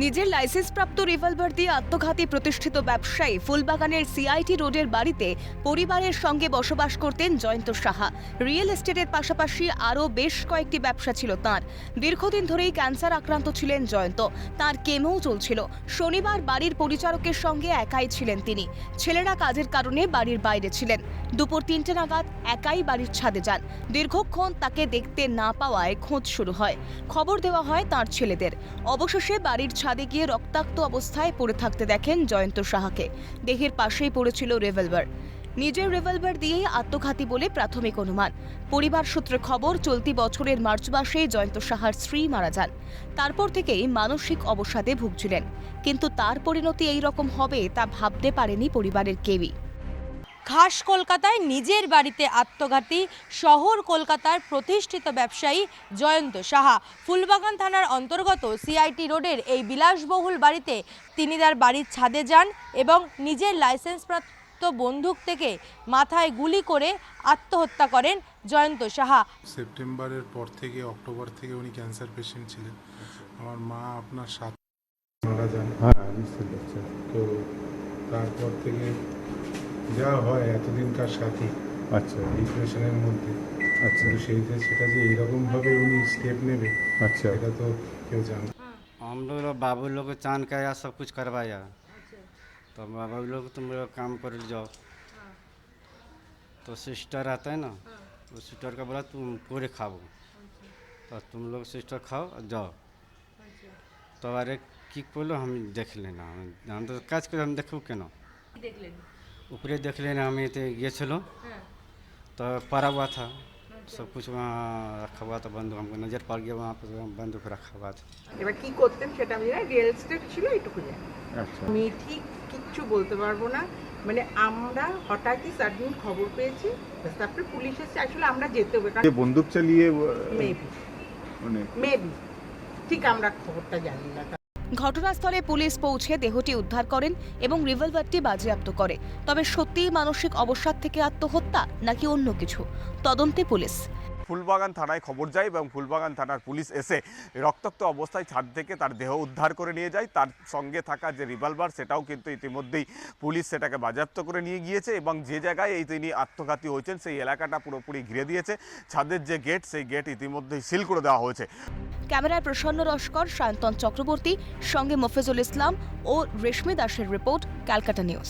নিজের লাইসেন্সপ্রাপ্ত রিভলভার দিয়ে আত্মঘাতী প্রতিষ্ঠিত ব্যবসায়ী ফুলবাগানের সিআইটি রোডের বাড়িতে পরিবারের সঙ্গে বসবাস করতেন জয়ন্ত সাহা। রিয়েল এস্টেটের পাশাপাশি আরও বেশ কয়েকটি ব্যবসা ছিল তাঁর। দীর্ঘদিন ধরেই ক্যান্সার আক্রান্ত ছিলেন জয়ন্ত। তাঁর কেমোও চলছিল। শনিবার বাড়ির পরিচারকের সঙ্গে একাই ছিলেন তিনি। ছেলেরা কাজের কারণে বাড়ির বাইরে ছিলেন। দুপুর ৩টে নাগাদ একাই বাড়ির ছাদে যান। দীর্ঘক্ষণ তাকে দেখতে না পাওয়ায় খোঁজ শুরু হয়। খবর দেওয়া হয় তাঁর ছেলেদের। অবশেষে বাড়ির ছাদে গিয়ে রক্তাক্ত অবস্থায় পড়ে থাকতে দেখেন জয়ন্ত সাহাকে। দেহের পাশেই পড়েছিল রিভলভার। নিজের রিভলভার দিয়েই আত্মঘাতী বলে প্রাথমিক অনুমান। পরিবার সূত্রে খবর, চলতি বছরের মার্চ মাসে জয়ন্ত সাহার স্ত্রী মারা যান। তারপর থেকেই মানসিক অবসাদে ভুগছিলেন। কিন্তু তার পরিণতি এই রকম হবে তা ভাবতে পারেনি পরিবারের কেউই। খাস কলকাতায় নিজের বাড়িতে আত্মঘাতী শহর কলকাতার প্রতিষ্ঠিত ব্যবসায়ী জয়ন্ত সাহা। ফুলবাগান থানার অন্তর্গত সিআইটি রোডের এই বিলাসবহুল বাড়িতে তিনি তার বাড়ির ছাদে যান এবং নিজের লাইসেন্সপ্রাপ্ত বন্দুক থেকে মাথায় গুলি করে আত্মহত্যা করেন জয়ন্ত সাহা। সেপ্টেম্বরের পর থেকে অক্টোবর থেকে উনি ক্যান্সার পেশেন্ট ছিলেন। আমার মা আপনার মারা যান। তো তারপর থেকে যা হয় এতদিনকার সাথী, আচ্ছা ডিপ্রেশনের মধ্যে, আচ্ছা সেটা যে এইরকমভাবে উনি স্টেপ নেবে, अच्छा এটা তো কেউ জানে। हम लोग बाबू लोग को चांद का सब कुछ करवाया, तो बाबू लोग तुम लोग काम कर जाओ। तो सिस्टर आता है ना, तो सिस्टर का बोला तुम पूरे खाओ, तो तुम लोग सिस्टर खाओ और जाओ। तो अरे की बोलो हम देख लेना, हम तो काज कर हम देखो केना ऊपरे देख लेना। हम ये चलो तो पड़ा हुआ था, सब कुछ वहाँ रखा हुआ था, बंदूक हमको नज़र पड़ गया, वहाँ पर बंदूक रखा हुआ था। এবার কি করতেন সেটা আমি জানি, রিয়েল এস্টেট ছিল এইটুকু জানি। अच्छा আমি ঠিক কিচ্ছু বলতে পারবো না। মানে আমরা হঠাৎই সাডেন খবর পেয়েছি, তারপরে পুলিশ এসে আসলে আমরা যেতে হবে ये बंदूक चलिए মেবি ঠিক আমরা খবরটা জানি না। ঘটনাস্থলে পুলিশ পৌঁছে দেহটি উদ্ধার করেন এবং রিভলভারটি বাজেয়াপ্ত করে। তবে সত্যিই মানসিক অবসাদ থেকে আত্মহত্যা নাকি অন্য কিছু, তদন্তে পুলিশ। ফুলবাগান থানায় খবর যায় এবং ফুলবাগান থানার পুলিশ এসে রক্তাক্ত অবস্থায় ছাদ থেকে তার দেহ উদ্ধার করে নিয়ে যায়। তার সঙ্গে থাকা যে রিভলভার সেটাও কিন্তু ইতিমধ্যেই পুলিশ সেটাকে বাজেয়াপ্ত করে নিয়ে গিয়েছে এবং যে জায়গায় তিনি আত্মঘাতী হয়েছেন সেই এলাকাটা পুরোপুরি ঘিরে দিয়েছে। ছাদের যে গেট, সেই গেট ইতিমধ্যেই সিল করে দেওয়া হয়েছে। ক্যামেরায় প্রসন্ন রস্কর, সায়ন্তন চক্রবর্তী, সঙ্গে মফিজুল ইসলাম ও রেশমি দাসের রিপোর্ট, ক্যালকাটা নিউজ।